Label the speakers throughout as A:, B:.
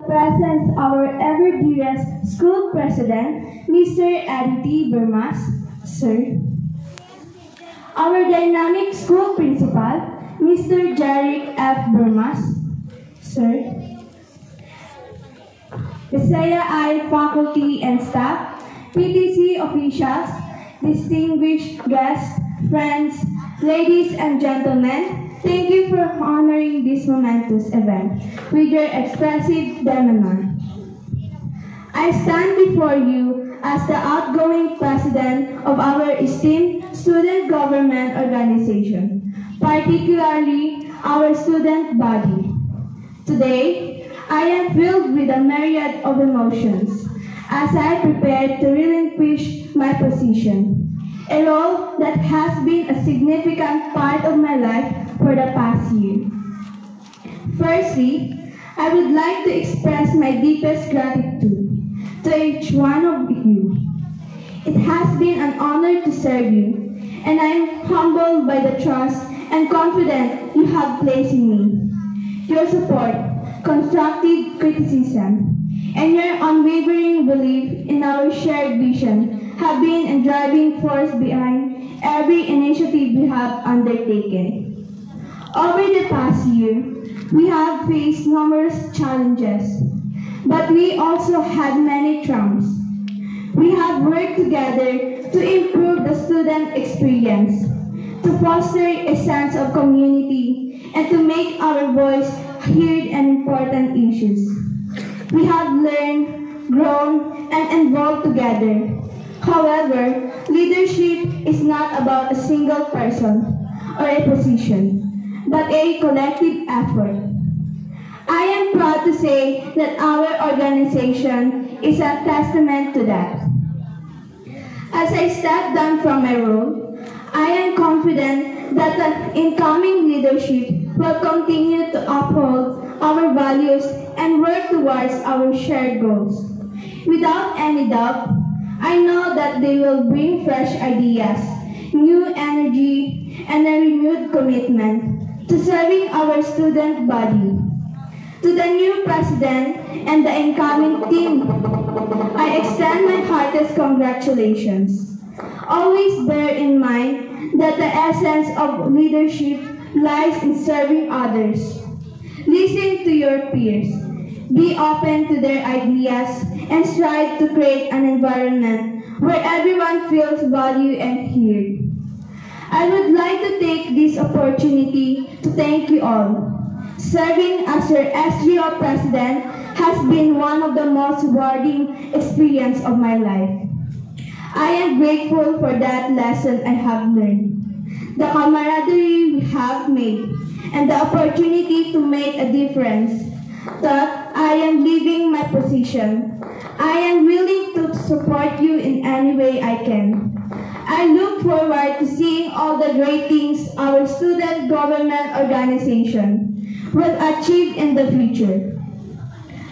A: presents our ever dearest school president, Mr. Eddie T. Bermas, sir. Our dynamic school principal, Mr. Jarek F. Bermas, sir. Visaya I faculty and staff, PTC officials, distinguished guests, friends, ladies and gentlemen, thank you for honoring this momentous event with your expressive demeanor. I stand before you as the outgoing president of our esteemed student government organization, particularly our student body. Today, I am filled with a myriad of emotions as I prepare to relinquish my position, a role that has been a significant part of my life for the past year. Firstly, I would like to express my deepest gratitude to each one of you. It has been an honor to serve you, and I am humbled by the trust and confidence you have placed in me. Your support, constructive criticism, and your unwavering belief in our shared vision have been a driving force behind every initiative we have undertaken. Over the past year, we have faced numerous challenges, but we also had many triumphs. We have worked together to improve the student experience, to foster a sense of community, and to make our voice heard on important issues. We have learned, grown, and evolved together. However, leadership is not about a single person or a position, but a collective effort. I am proud to say that our organization is a testament to that. As I step down from my role, I am confident that the incoming leadership will continue to uphold our values and work towards our shared goals. Without any doubt, I know that they will bring fresh ideas, new energy, and a renewed commitment to serving our student body. To the new president and the incoming team, I extend my heartiest congratulations. Always bear in mind that the essence of leadership lies in serving others. Listen to your peers. Be open to their ideas and strive to create an environment where everyone feels valued and heard. I would like to take this opportunity to thank you all. Serving as your SGO president has been one of the most rewarding experiences of my life. I am grateful for that lesson I have learned, the camaraderie we have made, and the opportunity to make a difference. That I am leaving my position. I am willing to support you in any way I can. I look forward to seeing all the great things our student government organization will achieve in the future.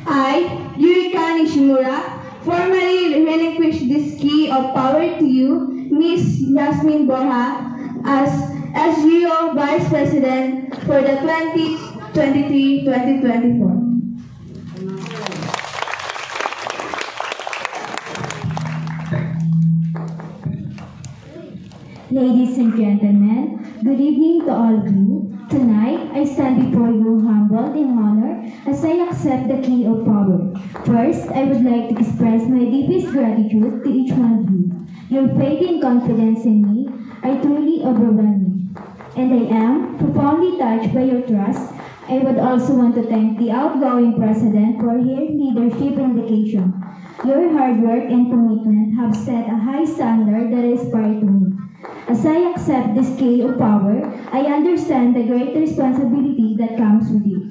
A: I, Yurika Nishimura, formally relinquish this key of power to you, Ms. Yasmin Borja, as SGO Vice President for the 2023-2024.
B: Ladies and gentlemen, good evening to all of you. Tonight, I stand before you humbled in honor as I accept the key of power. First, I would like to express my deepest gratitude to each one of you. Your faith and confidence in me are truly overwhelming, and I am profoundly touched by your trust. I would also want to thank the outgoing president for his leadership and dedication. Your hard work and commitment have set a high standard that inspired me. As I accept this key of power, I understand the great responsibility that comes with it.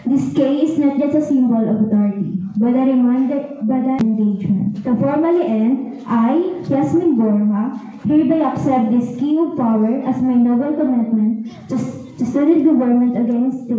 B: This key is not just a symbol of authority, but a reminder, but an engagement. To formally end, I, Yasmin Borja, hereby accept this key of power as my noble commitment to student government against the